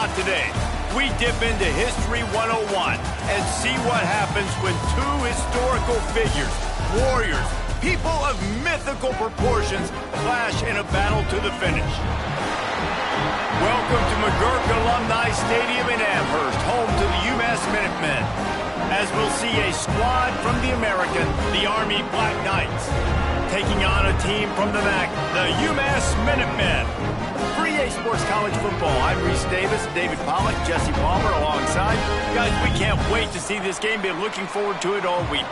Not today. We dip into History 101 and see what happens when two historical figures, warriors, people of mythical proportions, clash in a battle to the finish. Welcome to McGurk Alumni Stadium in Amherst, home to the Umass Minutemen, as we'll see a squad from the American, the Army Black Knights, taking on a team from the MAC, the Umass Minutemen. For EA Sports College Football, I'm Reese Davis, David Pollack, Jesse Palmer alongside. Guys, we can't wait to see this game. Been looking forward to it all week.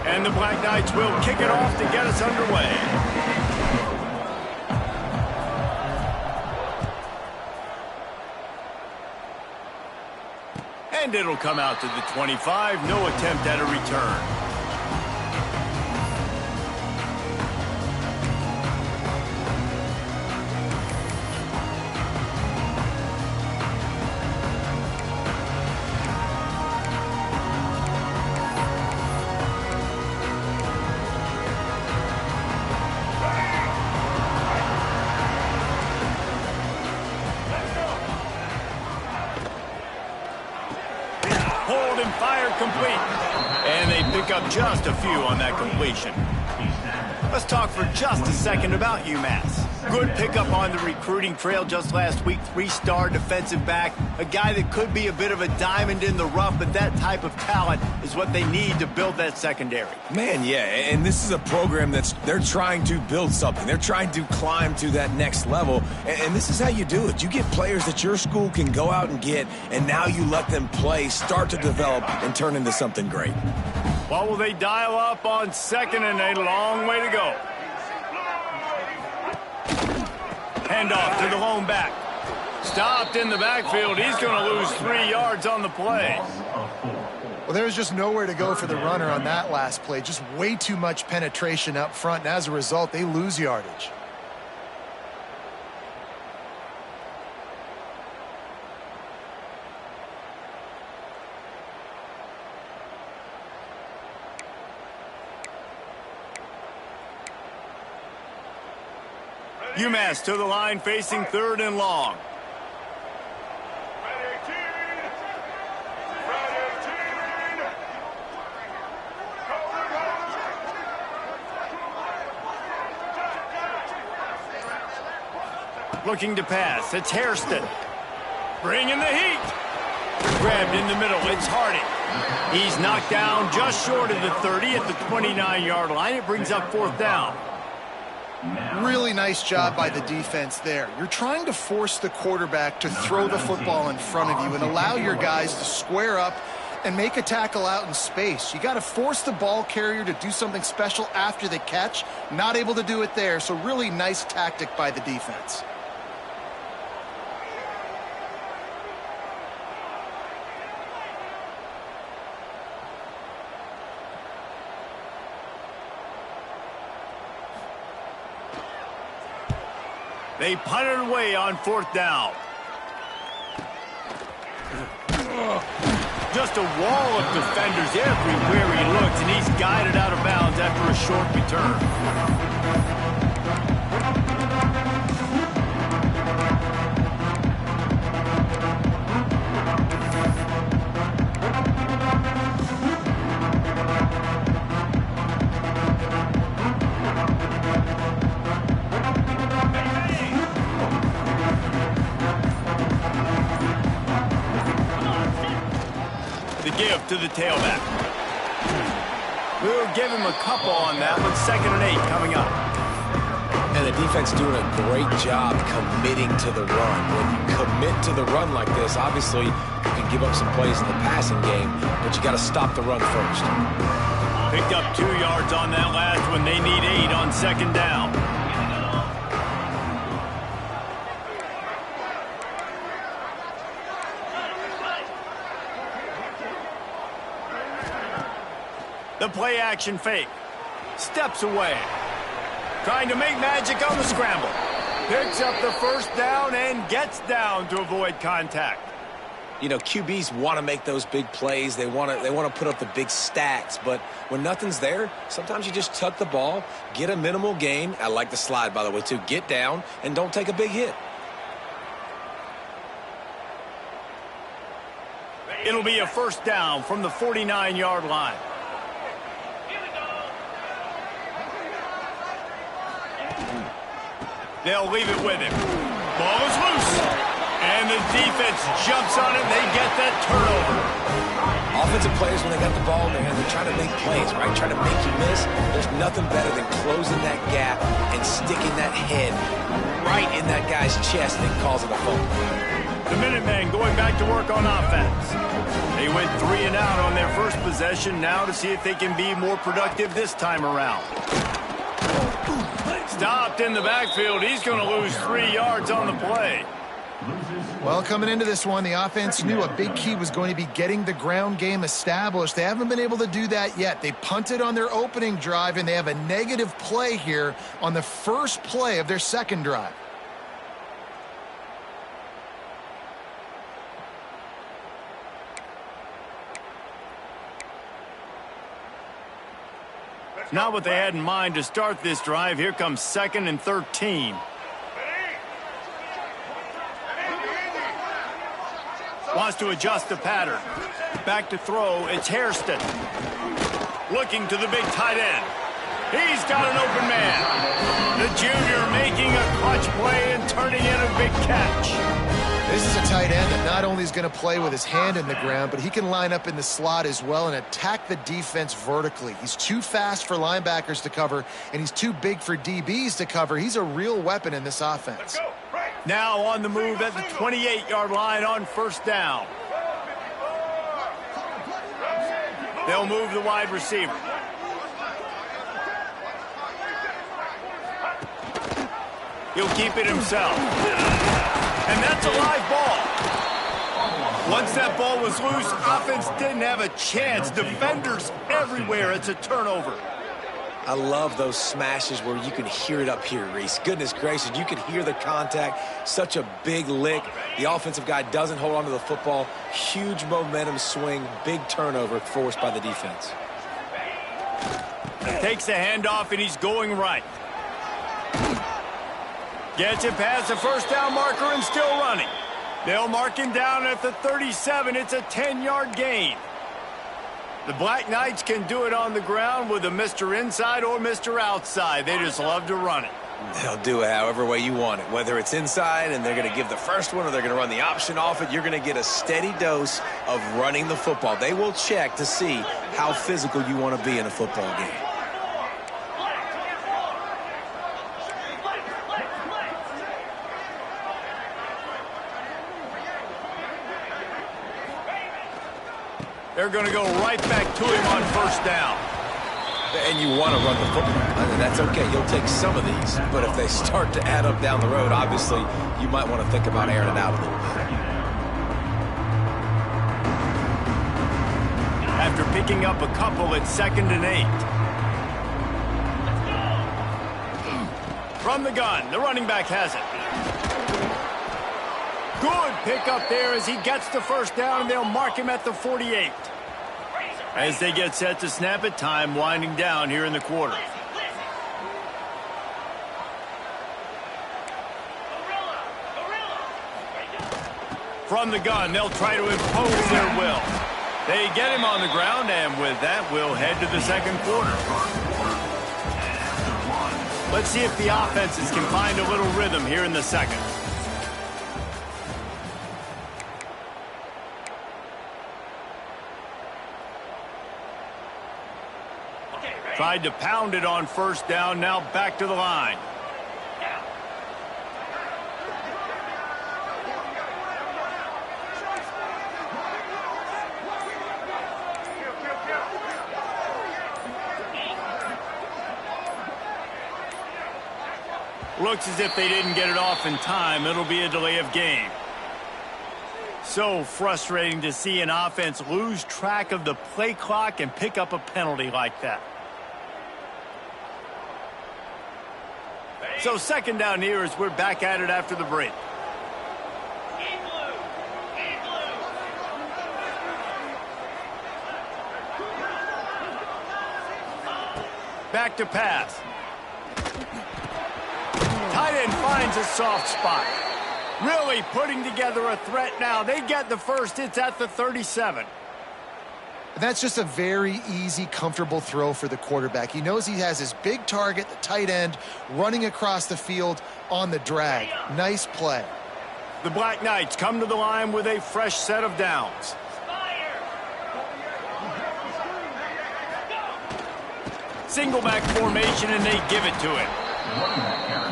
And the Black Knights will kick it off to get us underway. And it'll come out to the 25. No attempt at a return. Fire complete. And they pick up just a few on that completion. Let's talk for just a second about UMass. Good pickup on the recruiting trail just last week. 3-star defensive back. A guy that could be a bit of a diamond in the rough, but that type of talent is what they need to build that secondary. Man, yeah, and this is a program they're trying to build something. They're trying to climb to that next level, and this is how you do it. You get players that your school can go out and get, and now you let them play, start to develop, and turn into something great. What will they dial up on second and a long way to go? Handoff to the lone back. Stopped in the backfield. He's going to lose 3 yards on the play. Well, there's just nowhere to go for the runner on that last play. Just way too much penetration up front, and as a result, they lose yardage. UMass to the line, facing 3rd and long. Looking to pass. It's Hairston. Bringing the heat. Grabbed in the middle. It's Harding. He's knocked down just short of the 30 at the 29-yard line. It brings up 4th down. Really nice job by the defense there. You're trying to force the quarterback to throw the football in front of you and allow your guys to square up and make a tackle out in space. You got to force the ball carrier to do something special after the catch. Not able to do it there, so really nice tactic by the defense. They punt it away on 4th down. Just a wall of defenders everywhere he looks, and he's guided out of bounds after a short return. Give to the tailback. We'll give him a couple on that one. 2nd and 8 coming up. And the defense doing a great job committing to the run. When you commit to the run like this, obviously you can give up some plays in the passing game, but you got to stop the run first. Picked up 2 yards on that last one. They need 8 on 2nd down. The play action fake. Steps away. Trying to make magic on the scramble. Picks up the 1st down and gets down to avoid contact. You know, QBs want to make those big plays. They want to put up the big stacks. But when nothing's there, sometimes you just tuck the ball, get a minimal gain. I like the slide, by the way, too. Get down and don't take a big hit. It'll be a first down from the 49-yard line. They'll leave it with him. Ball is loose. And the defense jumps on it, and they get that turnover. Offensive players, when they got the ball in their hand, they're trying to make plays, right? Trying to make you miss. There's nothing better than closing that gap and sticking that head right in that guy's chest and causing a fumble. The Minutemen going back to work on offense. They went 3 and out on their first possession, now to see if they can be more productive this time around. Stopped in the backfield. He's going to lose 3 yards on the play. Well, coming into this one, the offense knew a big key was going to be getting the ground game established. They haven't been able to do that yet. They punted on their opening drive, and they have a negative play here on the first play of their second drive. Not what they had in mind to start this drive. Here comes 2nd and 13. Wants to adjust the pattern. Back to throw. It's Hairston. Looking to the big tight end. He's got an open man. The junior making a clutch play and turning in a big catch. This is a tight end that not only is going to play with his hand in the ground, but he can line up in the slot as well and attack the defense vertically. He's too fast for linebackers to cover, and he's too big for DBs to cover. He's a real weapon in this offense. Now on the move at the 28-yard line on first down. They'll move the wide receiver. He'll keep it himself. And that's a live ball. Once that ball was loose, offense didn't have a chance. Defenders everywhere. It's a turnover. I love those smashes where you can hear it up here, Reese. Goodness gracious, you can hear the contact. Such a big lick. The offensive guy doesn't hold on to the football. Huge momentum swing. Big turnover forced by the defense. Takes the handoff, and he's going right. Gets it past the first down marker and still running. They'll mark him down at the 37. It's a 10-yard gain. The Black Knights can do it on the ground with a Mr. Inside or Mr. Outside. They just love to run it. They'll do it however way you want it. Whether it's inside and they're going to give the first one or they're going to run the option off it, you're going to get a steady dose of running the football. They will check to see how physical you want to be in a football game. They're going to go right back to him on first down. And you want to run the football. I mean, that's okay. You'll take some of these. But if they start to add up down the road, obviously, you might want to think about airing it out a little bit. After picking up a couple, it's 2nd and 8. From the gun, the running back has it. Good pickup there as he gets the first down, and they'll mark him at the 48. As they get set to snap it, time winding down here in the quarter. From the gun, they'll try to impose their will. They get him on the ground, and with that, we'll head to the second quarter. Let's see if the offenses can find a little rhythm here in the second. Tried to pound it on first down, now back to the line. Looks as if they didn't get it off in time. It'll be a delay of game. So frustrating to see an offense lose track of the play clock and pick up a penalty like that. So second down here as we're back at it after the break. Back to pass. Tight end finds a soft spot. Really putting together a threat now. They get the first. It's at the 37. That's just a very easy, comfortable throw for the quarterback. He knows he has his big target, the tight end, running across the field on the drag. Nice play. The Black Knights come to the line with a fresh set of downs. Single back formation, and they give it to him.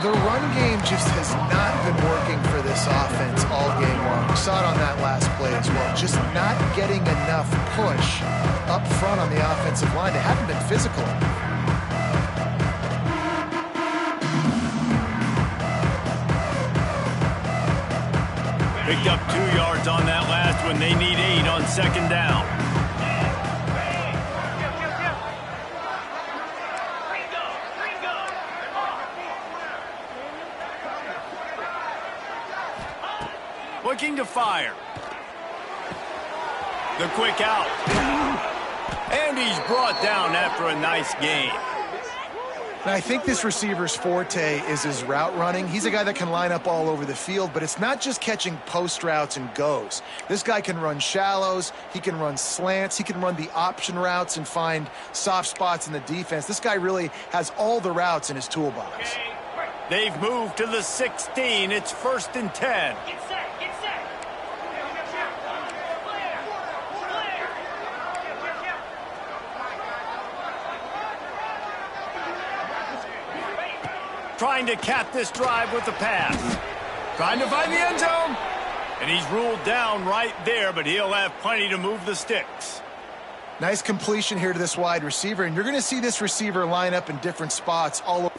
The run game just has not been working for this offense all game long. We saw it on that last play as well. Just not getting enough push up front on the offensive line. They haven't been physical. Picked up 2 yards on that last one. They need 8 on second down. Looking to fire. The quick out. And he's brought down after a nice gain. And I think this receiver's forte is his route running. He's a guy that can line up all over the field, but it's not just catching post routes and goes. This guy can run shallows, he can run slants, he can run the option routes and find soft spots in the defense. This guy really has all the routes in his toolbox. They've moved to the 16. It's 1st and 10. Trying to cap this drive with the pass. Trying to find the end zone. And he's ruled down right there, but he'll have plenty to move the sticks. Nice completion here to this wide receiver, and you're going to see this receiver line up in different spots all over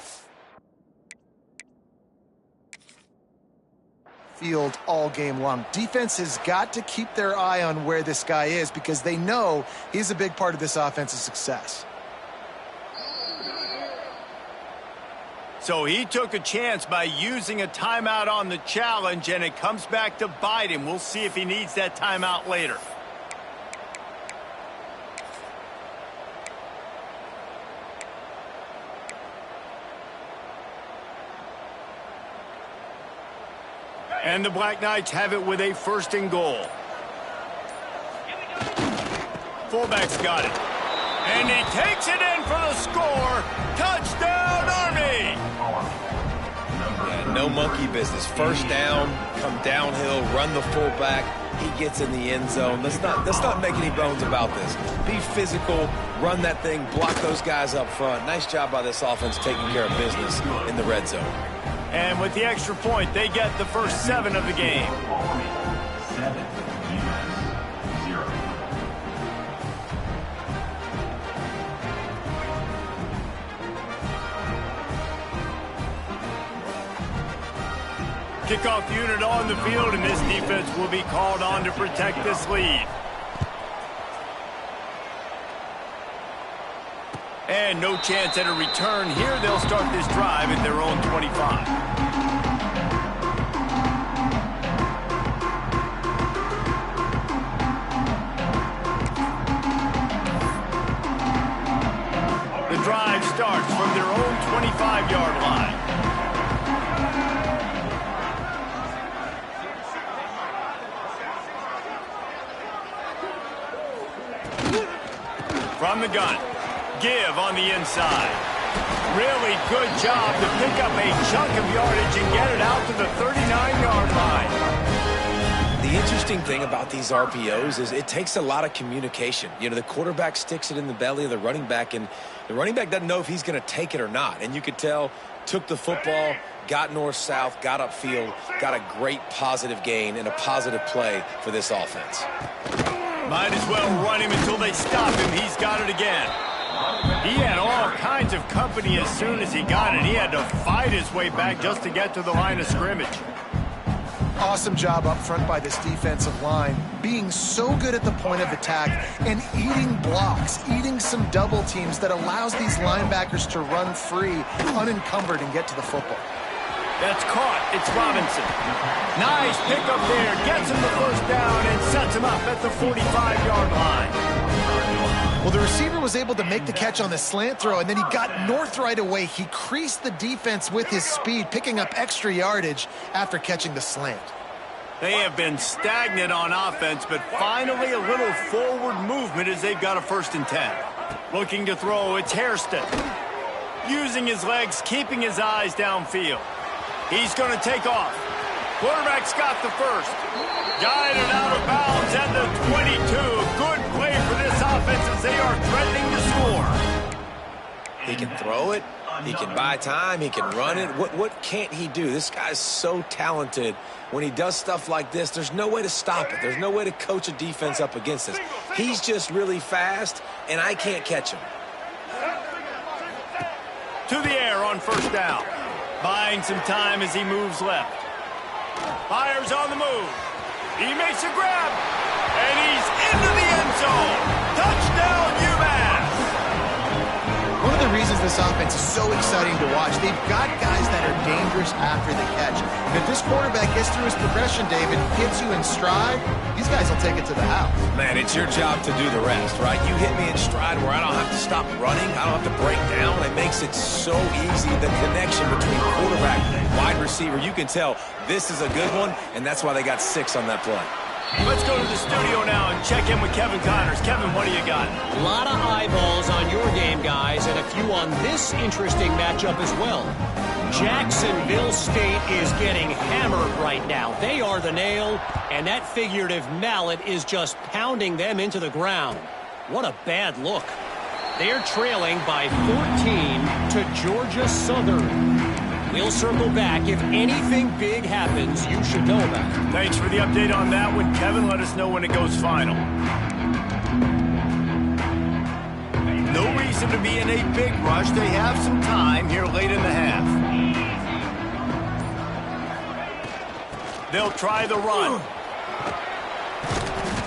the field all game long. Defense has got to keep their eye on where this guy is because they know he's a big part of this offense's success. So he took a chance by using a timeout on the challenge, and it comes back to bite him. We'll see if he needs that timeout later. And the Black Knights have it with a 1st and goal. Fullback's got it. And he takes it in for the score. Touchdown, Army! Yeah, no monkey business. First down, come downhill, run the fullback. He gets in the end zone. Let's not make any bones about this. Be physical, run that thing, block those guys up front. Nice job by this offense taking care of business in the red zone. And with the extra point, they get the first 7 of the game. 7, Umass 0. Kickoff unit on the field, and this defense will be called on to protect this lead. And no chance at a return here. They'll start this drive at their own 25. The drive starts from their own 25-yard line. From the gun. Give on the inside. Really good job to pick up a chunk of yardage and get it out to the 39-yard line. The interesting thing about these RPOs is it takes a lot of communication. You know, the quarterback sticks it in the belly of the running back, and the running back doesn't know if he's going to take it or not. And you could tell, took the football, got north-south, got upfield, got a great positive gain and a positive play for this offense. Might as well run him until they stop him. He's got it again. He had all kinds of company as soon as he got it. He had to fight his way back just to get to the line of scrimmage. Awesome job up front by this defensive line, being so good at the point of attack and eating blocks, eating some double teams that allows these linebackers to run free, unencumbered, and get to the football. That's caught. It's Robinson. Nice pickup there. Gets him the first down and sets him up at the 45-yard line. Well, the receiver was able to make the catch on the slant throw, and then he got north right away. He creased the defense with his speed, picking up extra yardage after catching the slant. They have been stagnant on offense, but finally a little forward movement as they've got a 1st and 10. Looking to throw, it's Hairston. Using his legs, keeping his eyes downfield. He's going to take off. Quarterback's got the first. Guided out of bounds at the 22. Good play for this offense as they are threatening to score. He can throw it. He can buy time. He can run it. What can't he do? This guy's so talented. When he does stuff like this, there's no way to stop it. There's no way to coach a defense up against this. He's just really fast, and I can't catch him. To the air on 1st down. Buying some time as he moves left. Fires on the move. He makes a grab. And he's into the end zone. Touchdown, Umass. One of the reasons this offense is so exciting to watch, they've got guys that are dangerous after the catch. And if this quarterback gets through his progression, David, hits you in stride, these guys will take it to the house. Man, it's your job to do the rest, right? You hit me in stride where I don't have to stop running. I don't have to break down. It makes it so easy, the connection between quarterback and wide receiver. You can tell this is a good one, and that's why they got 6 on that play. Let's go to the studio now and check in with Kevin Connors. Kevin, what do you got? A lot of eyeballs on your game, guys, and a few on this interesting matchup as well. Jacksonville State is getting hammered right now. They are the nail, and that figurative mallet is just pounding them into the ground. What a bad look. They're trailing by 14 to Georgia Southern. We'll circle back. If anything big happens, you should know about it. Thanks for the update on that one, Kevin. Let us know when it goes final. No reason to be in a big rush. They have some time here late in the half. They'll try the run.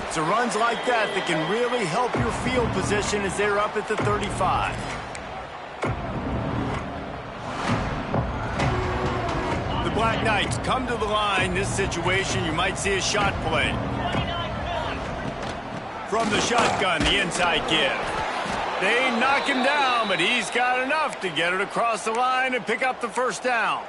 It's the runs like that that can really help your field position as they're up at the 35. Black Knights come to the line. This situation, you might see a shot play. From the shotgun, the inside give. They knock him down, but he's got enough to get it across the line and pick up the 1st down.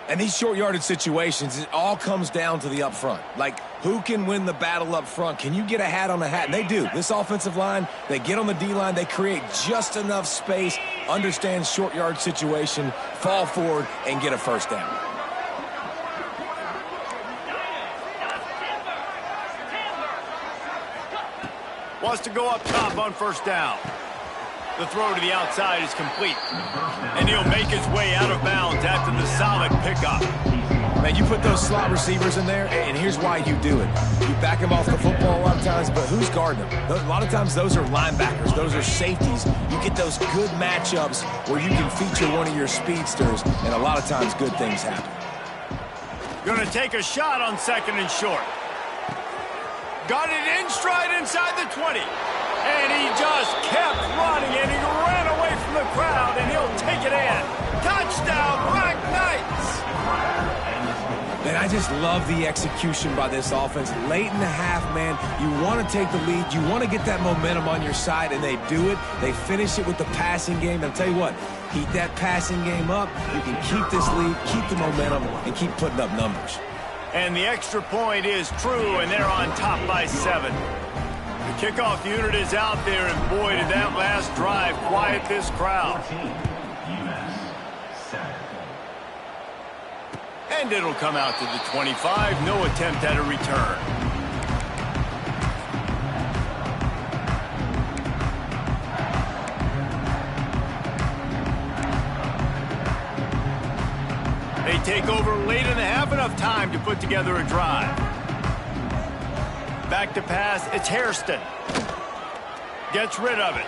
And these short yardage situations, it all comes down to the up front. Like, who can win the battle up front? Can you get a hat on a hat? And they do. This offensive line, they get on the D-line, they create just enough space, understand short yard situation, fall forward, and get a 1st down. Wants to go up top on 1st down. The throw to the outside is complete. And he'll make his way out of bounds after the solid pickup. Man, you put those slot receivers in there, and here's why you do it. You back them off the football a lot of times, but who's guarding them? A lot of times those are linebackers. Those are safeties. You get those good matchups where you can feature one of your speedsters, and a lot of times good things happen. Going to take a shot on 2nd and short. Got it in stride inside the 20. And he just kept running, and he ran away from the crowd, and he'll take it in. Touchdown, Black Knights! Man, I just love the execution by this offense. Late in the half, man, you want to take the lead. You want to get that momentum on your side, and they do it. They finish it with the passing game. I'll tell you what, keep that passing game up. You can keep this lead, keep the momentum, and keep putting up numbers. And the extra point is true, and they're on top by 7. The kickoff unit is out there, and boy, did that last drive quiet this crowd. And it'll come out to the 25. No attempt at a return. They take over late in the half, enough time to put together a drive. Back to pass, it's Hairston. Gets rid of it.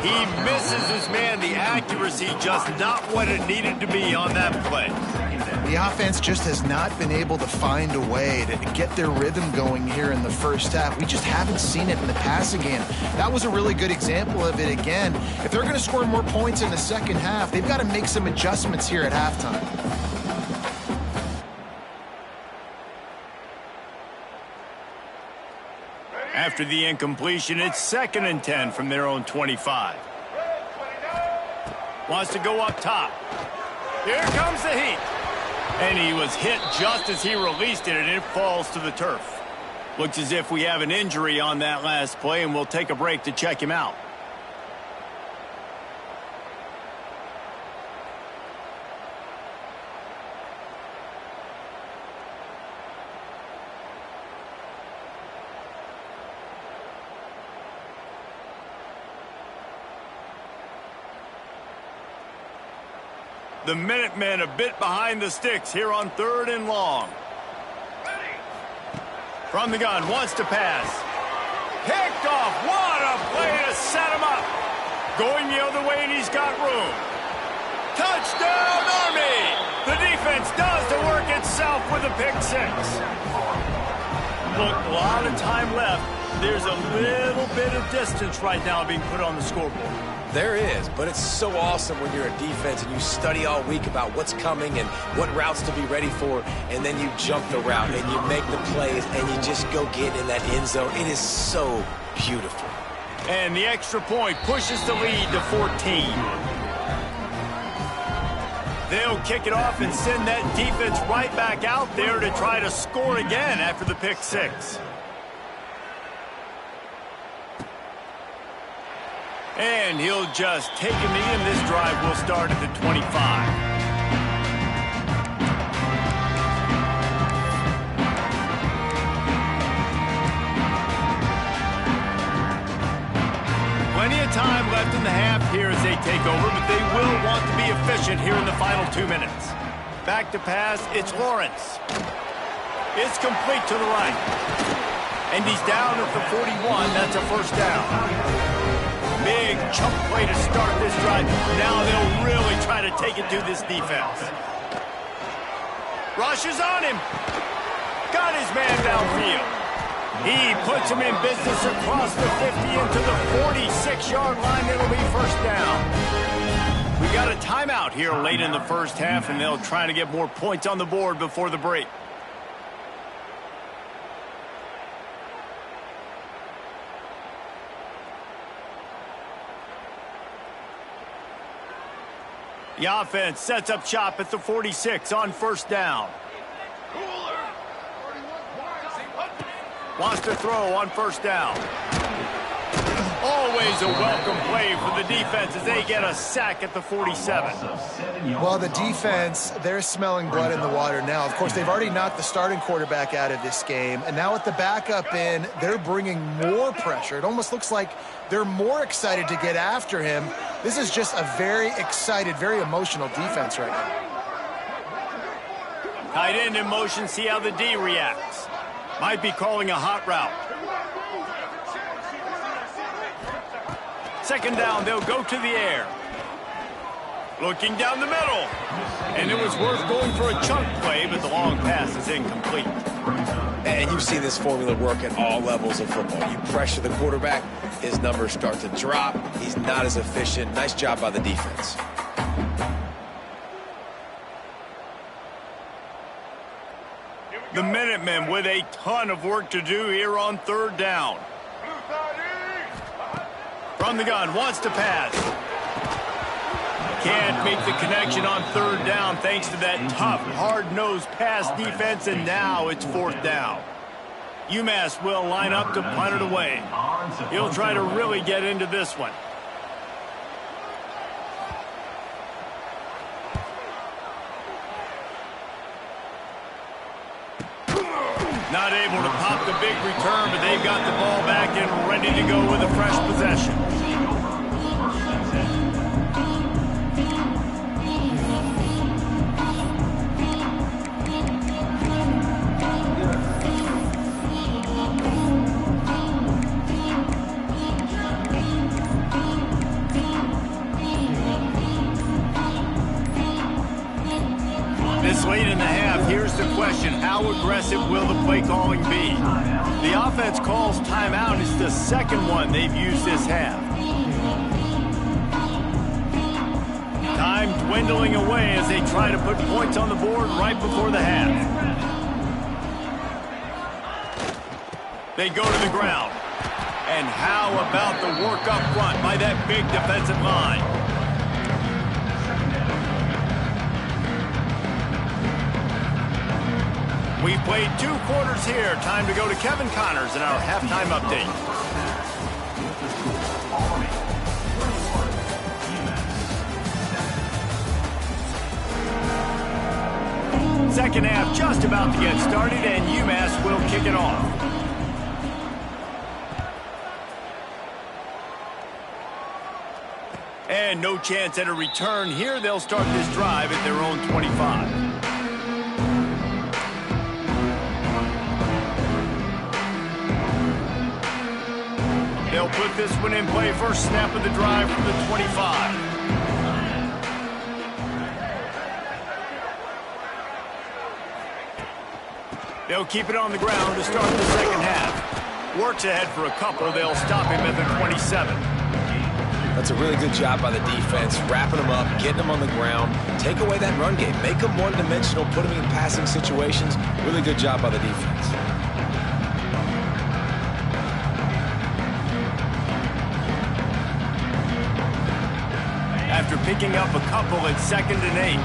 He misses his man. The accuracy just not what it needed to be on that play. The offense just has not been able to find a way to get their rhythm going here in the 1st half. We just haven't seen it in the passing game. That was a really good example of it again. If they're going to score more points in the 2nd half, they've got to make some adjustments here at halftime. After the incompletion, it's 2nd and 10 from their own 25. Wants to go up top. Here comes the heat. And he was hit just as he released it, and it falls to the turf. Looks as if we have an injury on that last play, and we'll take a break to check him out. The Minutemen a bit behind the sticks here on 3rd and long. From the gun, wants to pass. Picked off. What a play to set him up. Going the other way, and he's got room. Touchdown, Army! The defense does the work itself with a pick 6. Look, a lot of time left. There's a little bit of distance right now being put on the scoreboard. There is, but it's so awesome when you're a defense and you study all week about what's coming and what routes to be ready for, and then you jump the route and you make the plays and you just go get in that end zone. It is so beautiful. And the extra point pushes the lead to 14. They'll kick it off and send that defense right back out there to try to score again after the pick 6. And he'll just take a knee, and this drive will start at the 25. Plenty of time left in the half here as they take over, but they will want to be efficient here in the final 2 minutes. Back to pass, it's Lawrence. It's complete to the right. And he's down at the 41. That's a first down. Big chunk play to start this drive. Now they'll really try to take it to this defense. Rushes on him. Got his man downfield. He puts him in business across the 50 into the 46-yard line. It'll be first down. We got a timeout here late in the first half, and they'll try to get more points on the board before the break. The offense sets up shop at the 46 on first down. Wants to throw on first down. Always a welcome play for the defense as they get a sack at the 47. Well, the defense, they're smelling blood in the water now. Of course, they've already knocked the starting quarterback out of this game, and now with the backup in, they're bringing more pressure. It almost looks like they're more excited to get after him. This is just a very excited, very emotional defense right now. Tight end in motion, see how the D reacts. Might be calling a hot route. Second down, they'll go to the air. Looking down the middle. And it was worth going for a chunk play, but the long pass is incomplete. And you've seen this formula work at all levels of football. You pressure the quarterback, his numbers start to drop. He's not as efficient. Nice job by the defense. The Minutemen with a ton of work to do here on third down. From the gun, wants to pass. Can't make the connection on third down thanks to that tough, hard-nosed pass defense, and now it's fourth down. Umass will line up to punt it away. He'll try to really get into this one. Not able to pop the big return, but they've got the ball back and ready to go with a fresh possession. Late in the half, here's the question: how aggressive will the play calling be? The offense calls timeout. It's the second one they've used this half. Time dwindling away as they try to put points on the board right before the half. They go to the ground. And how about the work up front by that big defensive line? We've played 2 quarters here. Time to go to Kevin Connors in our halftime update. Second half just about to get started, and Umass will kick it off. And no chance at a return here. They'll start this drive at their own 25. They'll put this one in play. First snap of the drive from the 25. They'll keep it on the ground to start the second half. Works ahead for a couple. They'll stop him at the 27. That's a really good job by the defense, wrapping them up, getting them on the ground, take away that run game, make them one-dimensional, put them in passing situations. Really good job by the defense. After picking up a couple at 2nd and 8.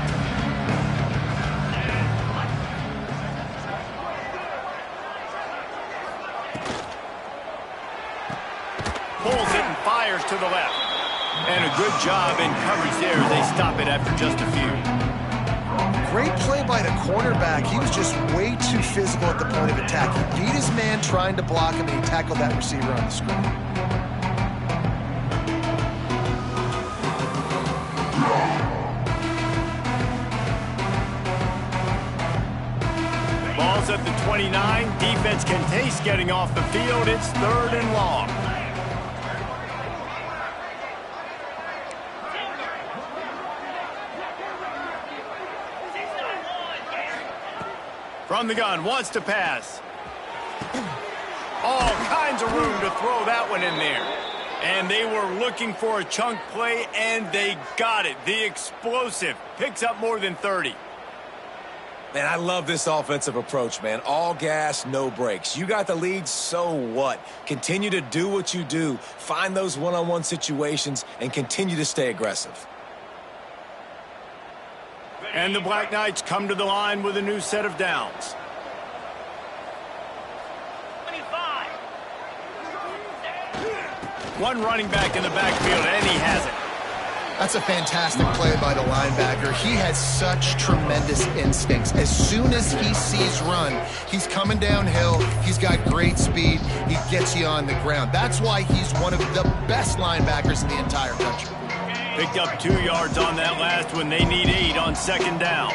Pulls it and fires to the left. And a good job in coverage there as they stop it after just a few. Great play by the cornerback. He was just way too physical at the point of attack. He beat his man trying to block him, and he tackled that receiver on the screen. Ball's at the 29. Defense can taste getting off the field. It's 3rd and long. From the gun, wants to pass. All kinds of room to throw that one in there. And they were looking for a chunk play, and they got it. The explosive picks up more than 30. Man, I love this offensive approach, man. All gas, no brakes. You got the lead, so what? Continue to do what you do. Find those one-on-one situations and continue to stay aggressive. And the Black Knights come to the line with a new set of downs. 25. One running back in the backfield, and he has it. That's a fantastic play by the linebacker. He has such tremendous instincts. As soon as he sees run, he's coming downhill. He's got great speed. He gets you on the ground. That's why he's one of the best linebackers in the entire country. Picked up 2 yards on that last one. They need 8 on 2nd down.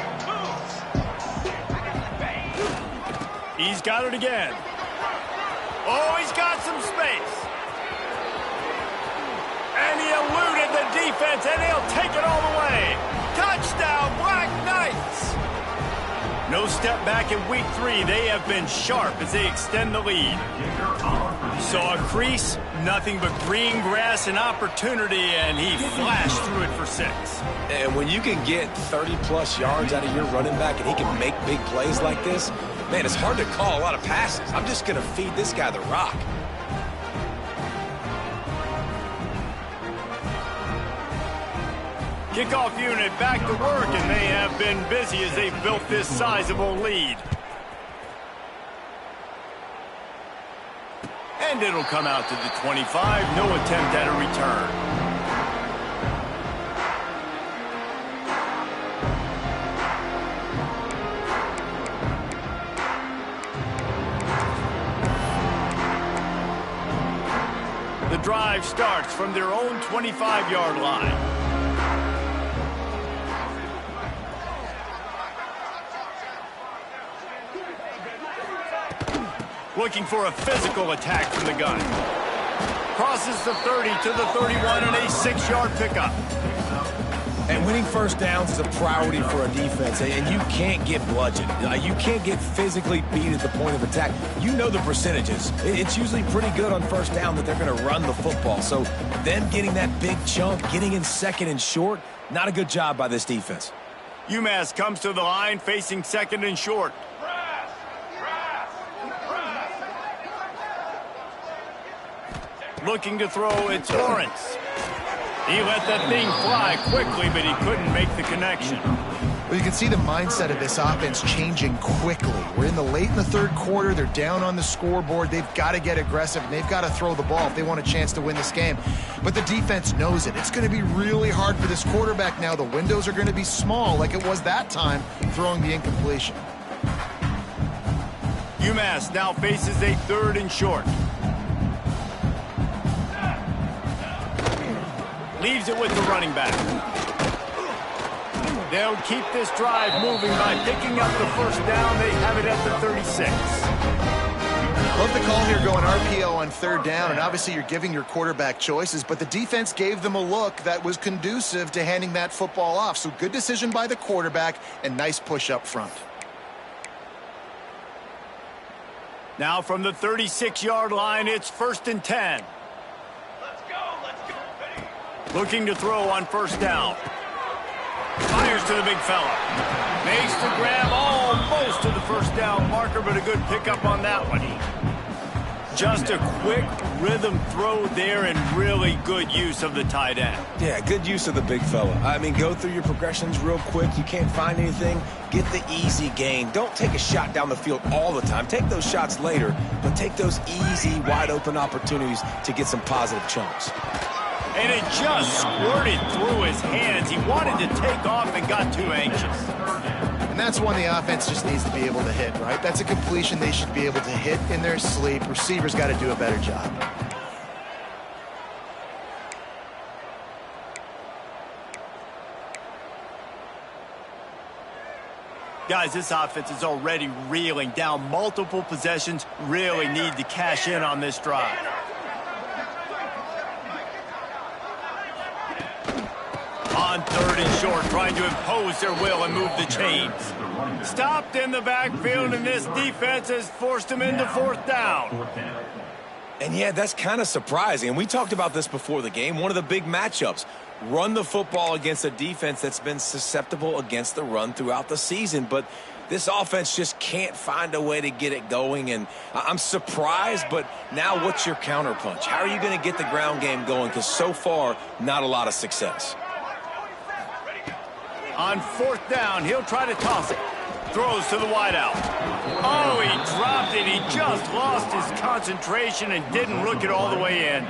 He's got it again. Oh, he's got some space. And he eluded the defense, and he'll take it all the way. Touchdown, Black Knights! No step back in week 3. They have been sharp as they extend the lead. Saw a crease, nothing but green grass and opportunity, and he flashed through it for 6. And when you can get 30-plus yards out of your running back and he can make big plays like this, man, it's hard to call a lot of passes. I'm just going to feed this guy the rock. Kickoff unit back to work, and they have been busy as they've built this sizable lead. And it'll come out to the 25. No attempt at a return. The drive starts from their own 25-yard line. Looking for a physical attack from the gun. Crosses the 30 to the 31 and a 6-yard pickup. And winning first downs is a priority for a defense, and you can't get bludgeoned. You can't get physically beat at the point of attack. You know the percentages. It's usually pretty good on first down that they're going to run the football. So them getting that big chunk, getting in 2nd and short, not a good job by this defense. Umass comes to the line facing 2nd and short. looking to throw. It's Lawrence. He let that thing fly quickly, but he couldn't make the connection. Well, you can see the mindset of this offense changing quickly. We're late in the third quarter. They're down on the scoreboard. They've got to get aggressive, and they've got to throw the ball if they want a chance to win this game. But the defense knows it. It's going to be really hard for this quarterback now. The windows are going to be small like it was that time throwing the incompletion. Umass now faces a 3rd and short. Leaves it with the running back. They'll keep this drive moving by picking up the first down. They have it at the 36. Love the call here going RPO on 3rd down, and obviously you're giving your quarterback choices, but the defense gave them a look that was conducive to handing that football off. So good decision by the quarterback and nice push up front. Now from the 36-yard line, it's 1st and 10. Looking to throw on 1st down. Fires to the big fella. Makes the grab almost to the 1st down marker, but a good pickup on that one. Just a quick rhythm throw there and really good use of the tight end. Yeah, good use of the big fella. I mean, go through your progressions real quick. You can't find anything, get the easy gain. Don't take a shot down the field all the time. Take those shots later, but take those easy, wide-open opportunities to get some positive chunks. And it just squirted through his hands. He wanted to take off and got too anxious. And that's one the offense just needs to be able to hit, right? That's a completion they should be able to hit in their sleep. Receivers got to do a better job. Guys, this offense is already reeling down multiple possessions. Really need to cash in on this drive. On 3rd and short, trying to impose their will and move the chains. Stopped in the backfield, and this defense has forced him into 4th down. And yeah, that's kind of surprising. And we talked about this before the game. One of the big matchups. Run the football against a defense that's been susceptible against the run throughout the season. But this offense just can't find a way to get it going. And I'm surprised, but now what's your counterpunch? How are you going to get the ground game going? Because so far, not a lot of success. On 4th down, he'll try to toss it. Throws to the wideout. Oh, he dropped it. He just lost his concentration and didn't look it all the way in.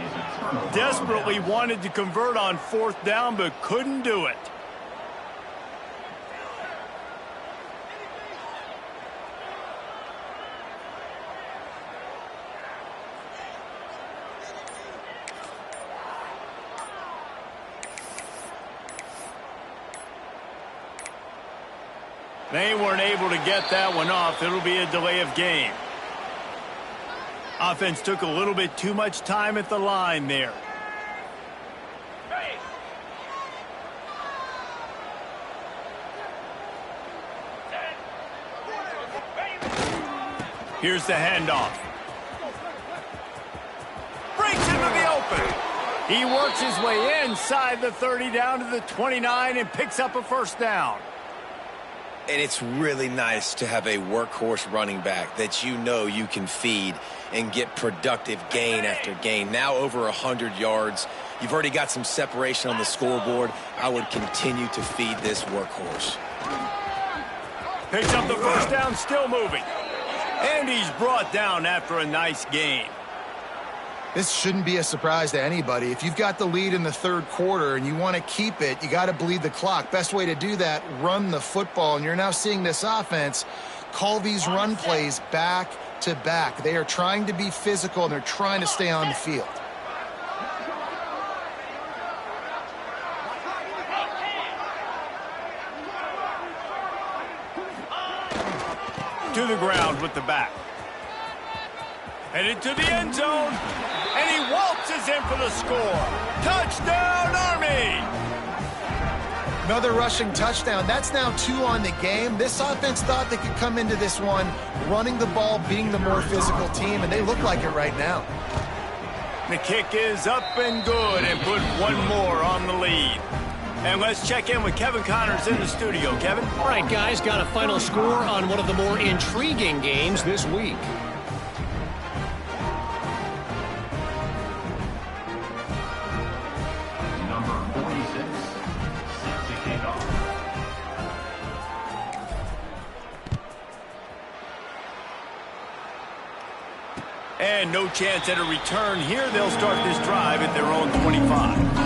Desperately wanted to convert on 4th down, but couldn't do it. They weren't able to get that one off. It'll be a delay of game. Offense took a little bit too much time at the line there. Here's the handoff. Breaks into the open. He works his way inside the 30 down to the 29 and picks up a 1st down. And it's really nice to have a workhorse running back that you know you can feed and get productive gain after gain. Now over 100 yards. You've already got some separation on the scoreboard. I would continue to feed this workhorse. Picks up the 1st down, still moving. And he's brought down after a nice gain. This shouldn't be a surprise to anybody. If you've got the lead in the 3rd quarter and you want to keep it, you got to bleed the clock. Best way to do that, run the football. And you're now seeing this offense call these run plays back to back. They are trying to be physical, and they're trying to stay on the field. To the ground with the back. Headed to the end zone. And he waltzes in for the score. Touchdown, Army! Another rushing touchdown. That's now 2 on the game. This offense thought they could come into this one running the ball, being the more physical team, and they look like it right now. The kick is up and good and put one more on the lead. And let's check in with Kevin Connors in the studio. Kevin? All right, guys, got a final score on one of the more intriguing games this week. And no chance at a return here. They'll start this drive at their own 25.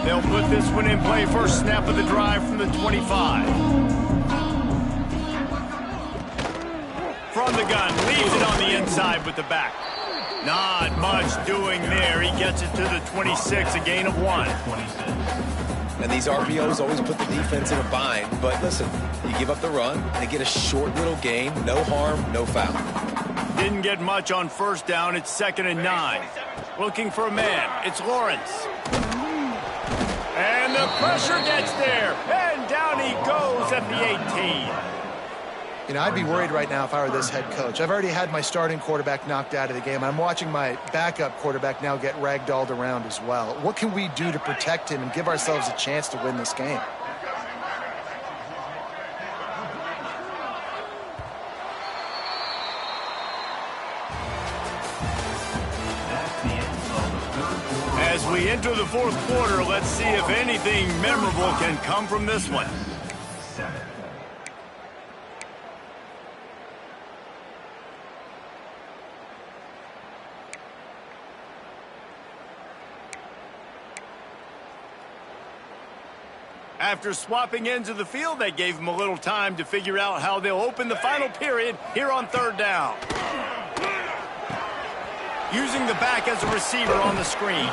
They'll put this one in play. First snap of the drive from the 25. From the gun, leaves it on the inside with the back. Not much doing there. He gets it to the 26, a gain of 1. And these RPOs always put the defense in a bind. But listen, you give up the run, they get a short little gain, no harm, no foul. Didn't get much on first down. It's 2nd and 9. Looking for a man. It's Lawrence. And the pressure gets there. And down he goes at the 18. You know, I'd be worried right now if I were this head coach. I've already had my starting quarterback knocked out of the game. I'm watching my backup quarterback now get ragdolled around as well. What can we do to protect him and give ourselves a chance to win this game? As we enter the fourth quarter, let's see if anything memorable can come from this one. After swapping ends of the field, they gave them a little time to figure out how they'll open the final period here on 3rd down. Using the back as a receiver on the screen.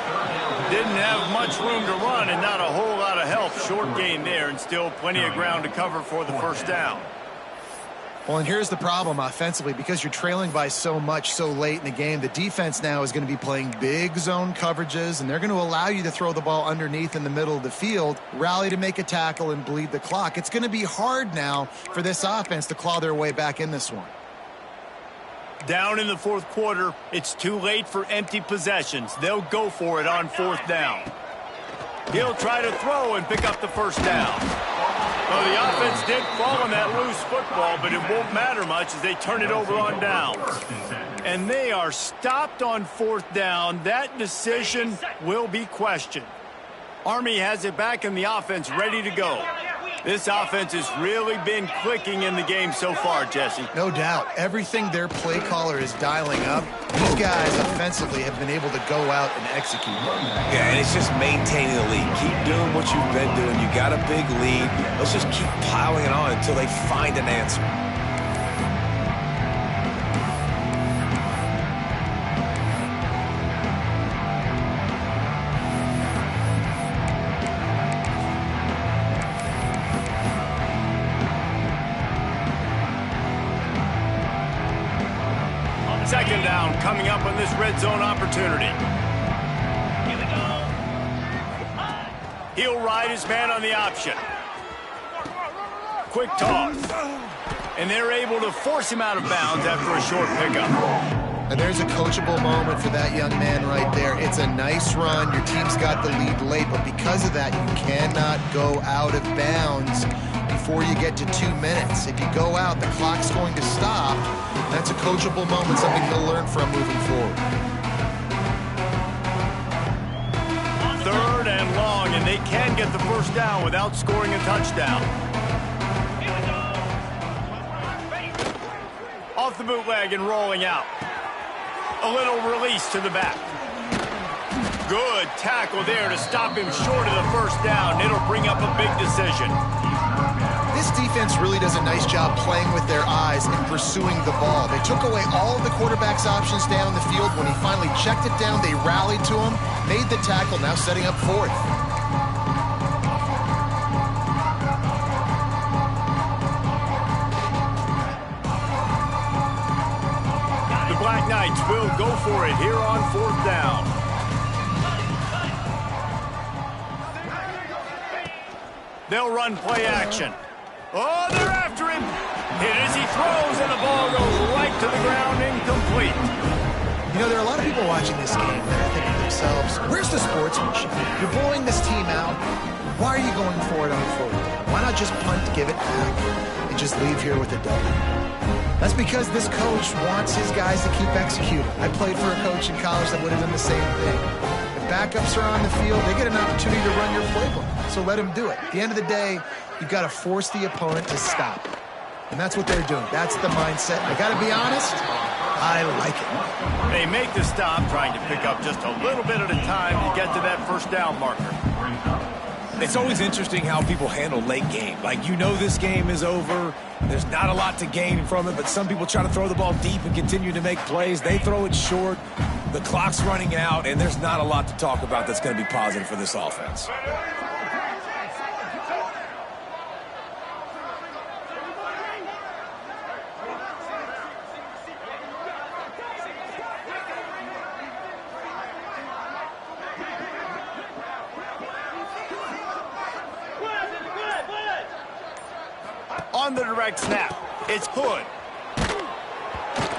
Didn't have much room to run and not a whole lot of help. Short gain there and still plenty of ground to cover for the first down. Well, and here's the problem offensively. Because you're trailing by so much so late in the game, the defense now is going to be playing big zone coverages, and they're going to allow you to throw the ball underneath in the middle of the field, rally to make a tackle, and bleed the clock. It's going to be hard now for this offense to claw their way back in this one. Down in the fourth quarter, it's too late for empty possessions. They'll go for it on 4th down. He'll try to throw and pick up the first down. Well, the offense did fall on that loose football, but it won't matter much as they turn it over on downs. And they are stopped on 4th down. That decision will be questioned. Army has it back in the offense ready to go. This offense has really been clicking in the game so far, Jesse. No doubt. Everything their play caller is dialing up, these guys offensively have been able to go out and execute. Yeah, and it's just maintaining the lead. Keep doing what you've been doing. You got a big lead. Let's just keep piling it on until they find an answer. Second down coming up on this red zone opportunity. He'll ride his man on the option. Quick toss. And they're able to force him out of bounds after a short pickup. And there's a coachable moment for that young man right there. It's a nice run. Your team's got the lead late, but because of that, you cannot go out of bounds before you get to 2 minutes. If you go out, the clock's going to stop. That's a coachable moment, something he'll learn from moving forward. 3rd and long, and they can get the first down without scoring a touchdown. Off the bootleg and rolling out. A little release to the back. Good tackle there to stop him short of the first down. It'll bring up a big decision. This defense really does a nice job playing with their eyes and pursuing the ball. They took away all of the quarterback's options down the field. When he finally checked it down, they rallied to him, made the tackle, now setting up 4th. The Black Knights will go for it here on 4th down. They'll run play action. Oh, they're after him. Hit as he throws, and the ball goes right to the ground, incomplete. You know, there are a lot of people watching this game that are thinking to themselves, where's the sportsmanship? You're blowing this team out. Why are you going for it on 4th down? Why not just punt, give it back, and just leave here with a W? That's because this coach wants his guys to keep executing. I played for a coach in college that would have done the same thing. If backups are on the field, they get an opportunity to run your playbook. So let them do it. At the end of the day, you've got to force the opponent to stop. And that's what they're doing. That's the mindset. I got to be honest, I like it. They make the stop, trying to pick up just a little bit at a time to get to that first down marker. It's always interesting how people handle late game. Like, you know this game is over. There's not a lot to gain from it, but some people try to throw the ball deep and continue to make plays. They throw it short. The clock's running out, and there's not a lot to talk about that's going to be positive for this offense. On the direct snap, it's Hood.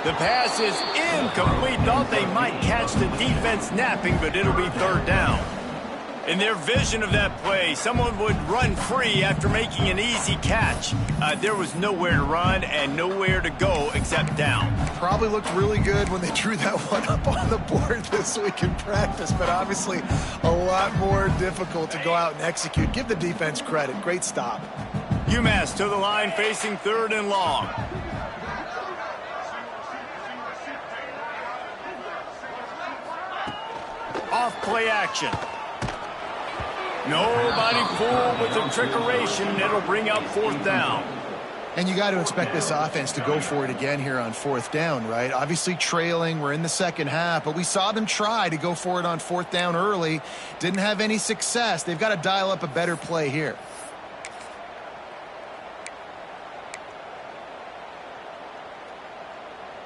The pass is incomplete. Thought they might catch the defense napping, but it'll be third down. In their vision of that play, someone would run free after making an easy catch. There was nowhere to run and nowhere to go except down. Probably looked really good when they drew that one up on the board this week in practice, but obviously a lot more difficult to go out and execute. Give the defense credit. Great stop. Umass to the line, facing third and long. Off play action. Nobody fooled with the trickeration. It'll bring up fourth down. And you got to expect this offense to go for it again here on fourth down, right? Obviously trailing, we're in the second half, but we saw them try to go for it on fourth down early. Didn't have any success. They've got to dial up a better play here.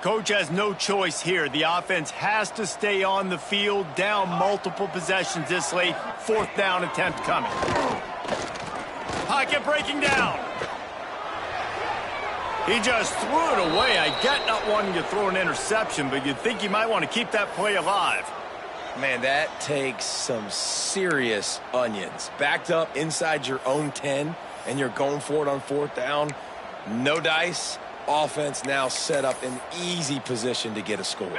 Coach has no choice here. The offense has to stay on the field, down multiple possessions this late. Fourth down attempt coming. Pocket breaking down. He just threw it away. I get not wanting to throw an interception, but you'd think you might want to keep that play alive. Man, that takes some serious onions. Backed up inside your own 10, and you're going for it on fourth down. No dice. Offense now set up in easy position to get a score.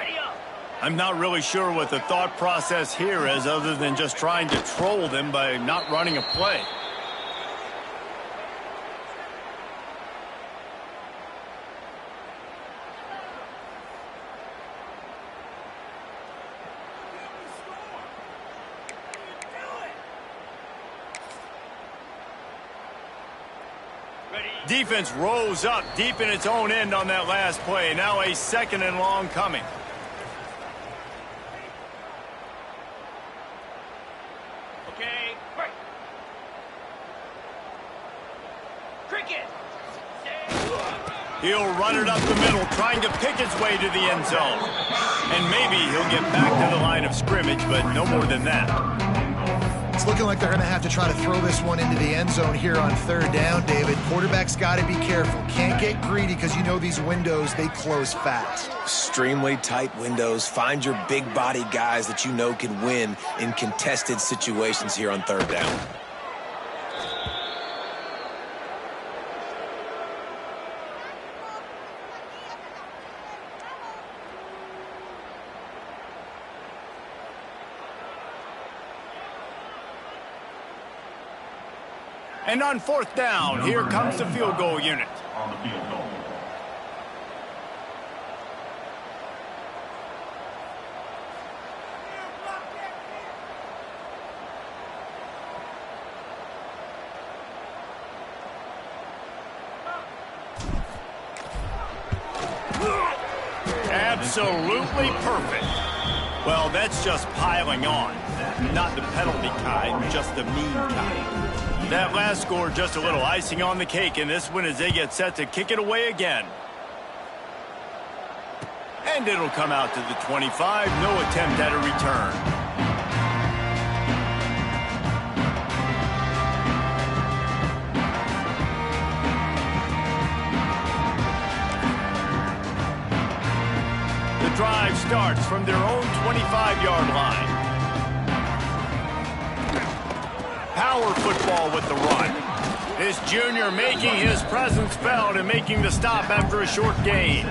I'm not really sure what the thought process here is other than just trying to troll them by not running a play. Defense rose up deep in its own end on that last play. Now a second and long coming. Okay, break. Cricket. He'll run it up the middle, trying to pick its way to the end zone. And maybe he'll get back to the line of scrimmage, but no more than that. It's looking like they're going to have to try to throw this one into the end zone here on third down, David. Quarterback's got to be careful. Can't get greedy because you know these windows, they close fast. Extremely tight windows. Find your big body guys that you know can win in contested situations here on third down. And on fourth down, here comes the field goal unit. On the field goal. Absolutely perfect. Well, that's just piling on. Not the penalty kind, just the mean kind. That last score just a little icing on the cake in this one as they get set to kick it away again. And it'll come out to the 25. No attempt at a return. The drive starts from their own 25-yard line. Power football with the run. This junior making his presence felt and making the stop after a short gain.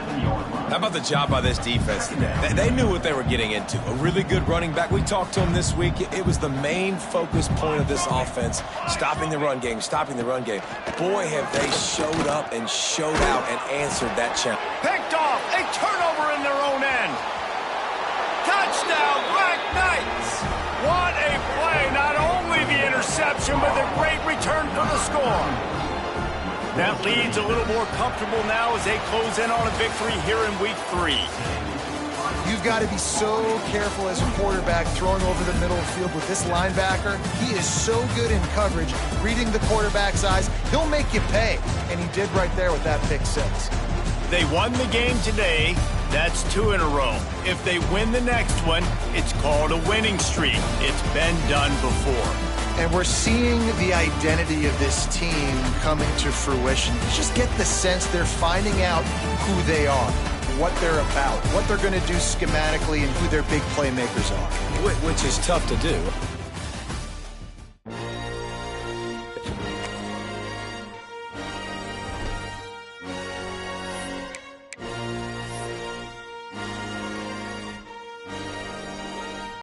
How about the job by this defense today? They knew what they were getting into. A really good running back. We talked to him this week. It was the main focus point of this offense, stopping the run game, stopping the run game. Boy, have they showed up and showed out and answered that challenge. Picked off, a turnover in their own end. Touchdown, Black Knights. What a play. Not only the interception, but the great return for the score. That lead's a little more comfortable now as they close in on a victory here in week 3. You've got to be so careful as a quarterback throwing over the middle of the field with this linebacker. He is so good in coverage, reading the quarterback's eyes. He'll make you pay, and he did right there with that pick 6. They won the game today. That's 2 in a row. If they win the next one, it's called a winning streak. It's been done before. And we're seeing the identity of this team coming to fruition. You just get the sense they're finding out who they are, what they're about, what they're going to do schematically, and who their big playmakers are. Which is tough to do.